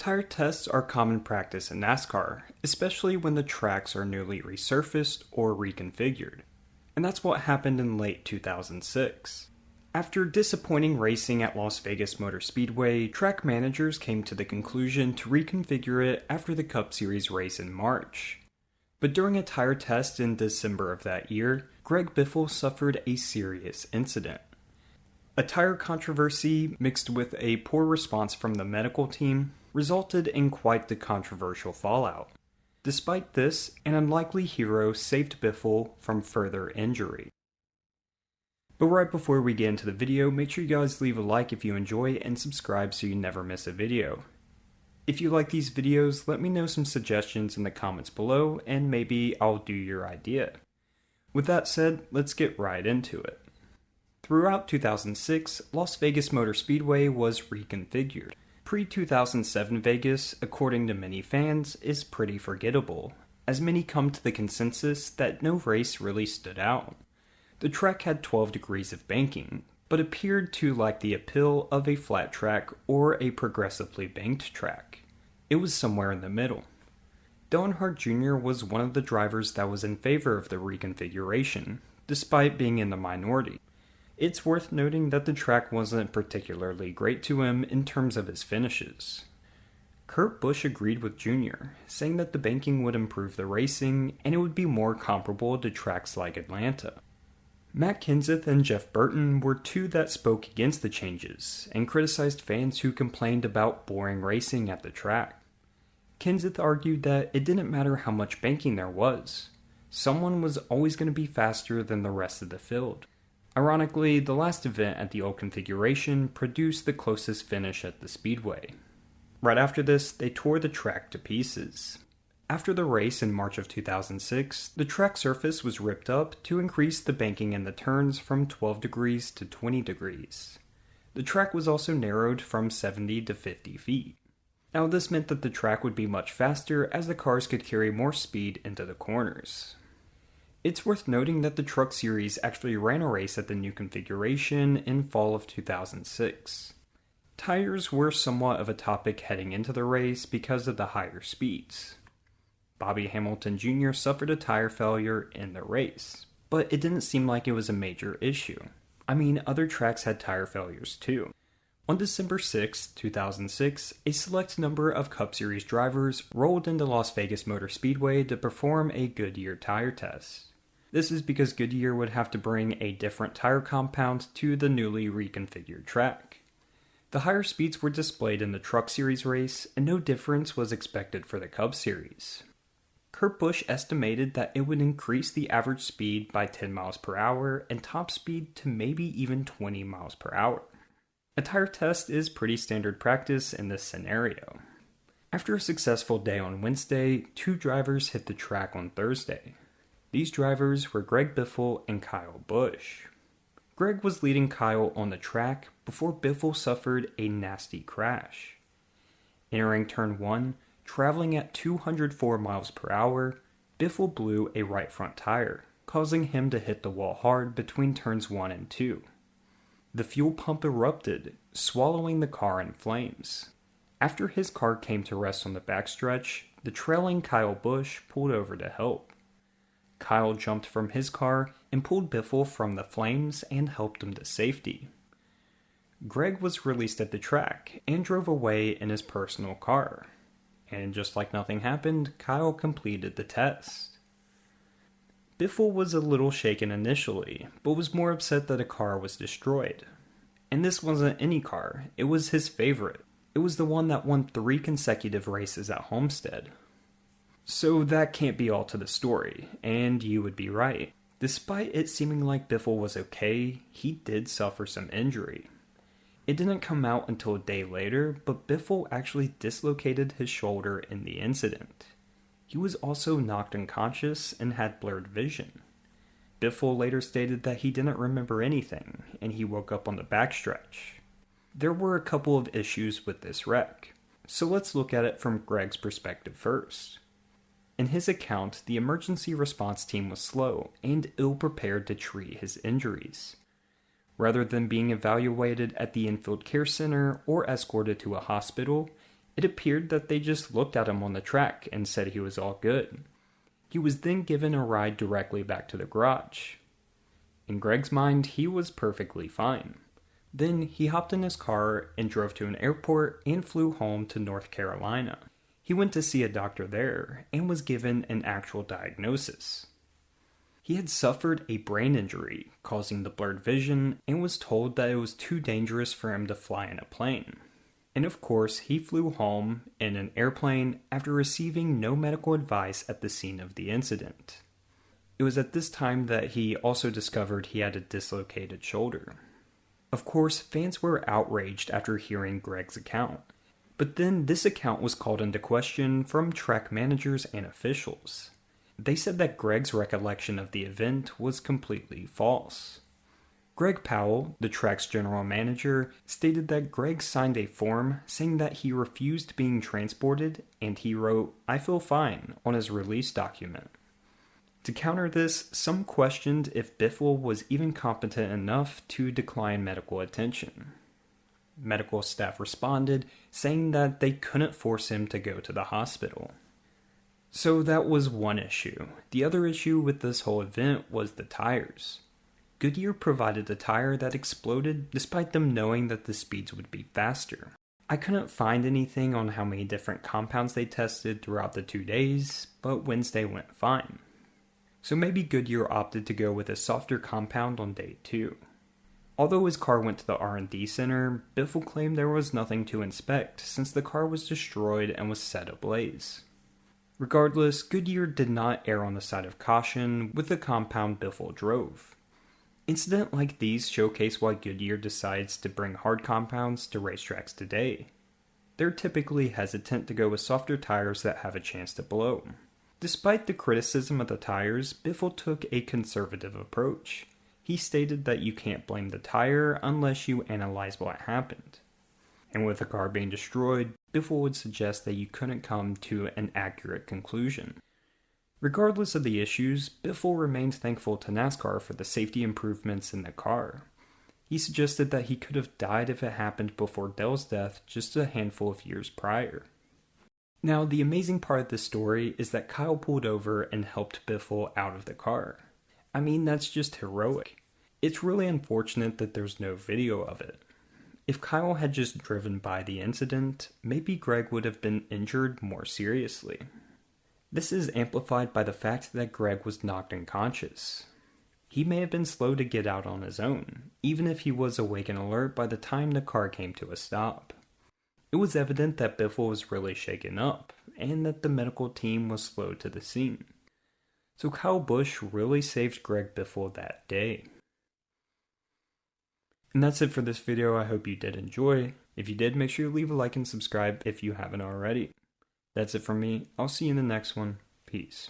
Tire tests are common practice in NASCAR, especially when the tracks are newly resurfaced or reconfigured. And that's what happened in late 2006. After disappointing racing at Las Vegas Motor Speedway, track managers came to the conclusion to reconfigure it after the Cup Series race in March. But during a tire test in December of that year, Greg Biffle suffered a serious incident. A tire controversy mixed with a poor response from the medical team resulted in quite the controversial fallout. Despite this, an unlikely hero saved Biffle from further injury. But right before we get into the video, make sure you guys leave a like if you enjoy and subscribe so you never miss a video. If you like these videos, let me know some suggestions in the comments below and maybe I'll do your idea. With that said, let's get right into it. Throughout 2006, Las Vegas Motor Speedway was reconfigured. Pre-2007 Vegas, according to many fans, is pretty forgettable, as many come to the consensus that no race really stood out. The track had 12 degrees of banking, but appeared to lack the appeal of a flat track or a progressively banked track. It was somewhere in the middle. Dale Earnhardt Jr. was one of the drivers that was in favor of the reconfiguration, despite being in the minority. It's worth noting that the track wasn't particularly great to him in terms of his finishes. Kurt Busch agreed with Jr., saying that the banking would improve the racing and it would be more comparable to tracks like Atlanta. Matt Kenseth and Jeff Burton were two that spoke against the changes and criticized fans who complained about boring racing at the track. Kenseth argued that it didn't matter how much banking there was. Someone was always going to be faster than the rest of the field. Ironically, the last event at the old configuration produced the closest finish at the speedway. Right after this, they tore the track to pieces. After the race in March of 2006, the track surface was ripped up to increase the banking in the turns from 12 degrees to 20 degrees. The track was also narrowed from 70 to 50 feet. Now this meant that the track would be much faster as the cars could carry more speed into the corners. It's worth noting that the Truck Series actually ran a race at the new configuration in fall of 2006. Tires were somewhat of a topic heading into the race because of the higher speeds. Bobby Hamilton Jr. suffered a tire failure in the race, but it didn't seem like it was a major issue. I mean, other tracks had tire failures too. On December 6, 2006, a select number of Cup Series drivers rolled into Las Vegas Motor Speedway to perform a Goodyear tire test. This is because Goodyear would have to bring a different tire compound to the newly reconfigured track. The higher speeds were displayed in the Truck Series race, and no difference was expected for the Cup Series. Kurt Busch estimated that it would increase the average speed by 10 miles per hour and top speed to maybe even 20 miles per hour. A tire test is pretty standard practice in this scenario. After a successful day on Wednesday, two drivers hit the track on Thursday. These drivers were Greg Biffle and Kyle Busch. Greg was leading Kyle on the track before Biffle suffered a nasty crash. Entering turn 1, traveling at 204 miles per hour, Biffle blew a right front tire, causing him to hit the wall hard between turns 1 and 2. The fuel pump erupted, swallowing the car in flames. After his car came to rest on the backstretch, the trailing Kyle Busch pulled over to help. Kyle jumped from his car and pulled Biffle from the flames and helped him to safety. Greg was released at the track and drove away in his personal car. And just like nothing happened, Kyle completed the test. Biffle was a little shaken initially, but was more upset that a car was destroyed. And this wasn't any car, it was his favorite. It was the one that won 3 consecutive races at Homestead. So that can't be all to the story, and you would be right. Despite it seeming like Biffle was okay, he did suffer some injury. It didn't come out until a day later, but Biffle actually dislocated his shoulder in the incident. He was also knocked unconscious and had blurred vision. Biffle later stated that he didn't remember anything, and he woke up on the backstretch. There were a couple of issues with this wreck, so let's look at it from Greg's perspective first. In his account, the emergency response team was slow and ill-prepared to treat his injuries. Rather than being evaluated at the infield care center or escorted to a hospital, It appeared that they just looked at him on the track and said he was all good. He was then given a ride directly back to the garage. In Greg's mind, he was perfectly fine. Then he hopped in his car and drove to an airport and flew home to North Carolina. He went to see a doctor there and was given an actual diagnosis. He had suffered a brain injury, causing the blurred vision, and was told that it was too dangerous for him to fly in a plane. And of course, he flew home in an airplane after receiving no medical advice at the scene of the incident. It was at this time that he also discovered he had a dislocated shoulder. Of course, fans were outraged after hearing Greg's account. But then this account was called into question from track managers and officials. They said that Greg's recollection of the event was completely false. Greg Powell, the track's general manager, stated that Greg signed a form saying that he refused being transported, and he wrote, "I feel fine," on his release document. To counter this, some questioned if Biffle was even competent enough to decline medical attention. Medical staff responded, saying that they couldn't force him to go to the hospital. So that was one issue. The other issue with this whole event was the tires. Goodyear provided a tire that exploded despite them knowing that the speeds would be faster. I couldn't find anything on how many different compounds they tested throughout the 2 days, but Wednesday went fine. So maybe Goodyear opted to go with a softer compound on day 2. Although his car went to the R&D center, Biffle claimed there was nothing to inspect since the car was destroyed and was set ablaze. Regardless, Goodyear did not err on the side of caution with the compound Biffle drove. Incidents like these showcase why Goodyear decides to bring hard compounds to racetracks today. They're typically hesitant to go with softer tires that have a chance to blow. Despite the criticism of the tires, Biffle took a conservative approach. He stated that you can't blame the tire unless you analyze what happened. And with the car being destroyed, Biffle would suggest that you couldn't come to an accurate conclusion. Regardless of the issues, Biffle remained thankful to NASCAR for the safety improvements in the car. He suggested that he could have died if it happened before Dell's death just a handful of years prior. Now, the amazing part of this story is that Kyle pulled over and helped Biffle out of the car. I mean, that's just heroic. It's really unfortunate that there's no video of it. If Kyle had just driven by the incident, maybe Greg would have been injured more seriously. This is amplified by the fact that Greg was knocked unconscious. He may have been slow to get out on his own, even if he was awake and alert by the time the car came to a stop. It was evident that Biffle was really shaken up, and that the medical team was slow to the scene. So Kyle Busch really saved Greg Biffle that day. And that's it for this video. I hope you did enjoy. If you did, make sure you leave a like and subscribe if you haven't already. That's it from me. I'll see you in the next one. Peace.